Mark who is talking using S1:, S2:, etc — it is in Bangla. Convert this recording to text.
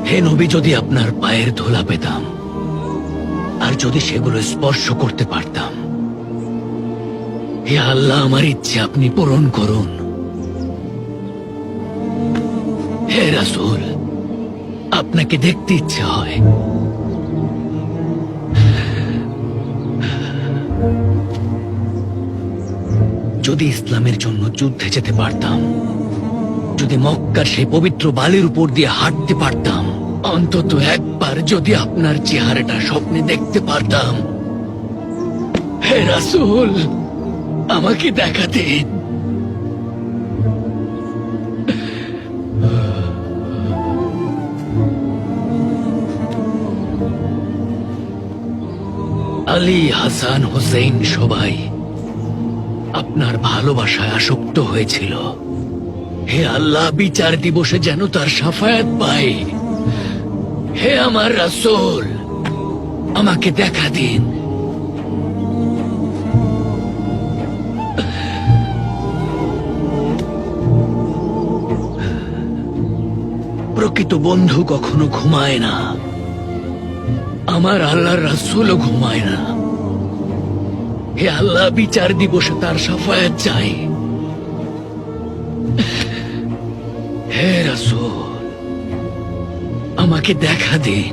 S1: হে নবী, যদি আপনার পায়ের ধুলা পেতাম আর যদি সেগুলো স্পর্শ করতে পারতাম। হে আল্লাহ, আমার ইচ্ছে আপনি পূরণ করুন। হে রাসূল, আপনাকে দেখতে ইচ্ছে হয়। যদি ইসলামের জন্য যুদ্ধে যেতে পারতাম, যদি মক্কার সেই পবিত্র বালির উপর দিয়ে হাঁটতে পারতাম, অন্তত একবার যদি আপনার চেহারাটা স্বপ্নে দেখতে পারতাম। হে রাসূল, আমাকে দেখা দিন। আলী, হাসান, হোসেন সবাই আপনার ভালোবাসায় আসক্ত হয়েছিল। হে আল্লাহ, বিচার দিবসে যেন তার শাফায়াত পাই। হে আমার রাসূল, আমাকে দেখা দিন। প্রকৃত বন্ধু কখনো ঘুমায় না, আমার আল্লাহর রাসূলও ঘুমায় না। হে আল্লাহ, বিচার দিবসে তার শাফায়াত চাই। হে রাসূল, আমাকে দেখা দিন।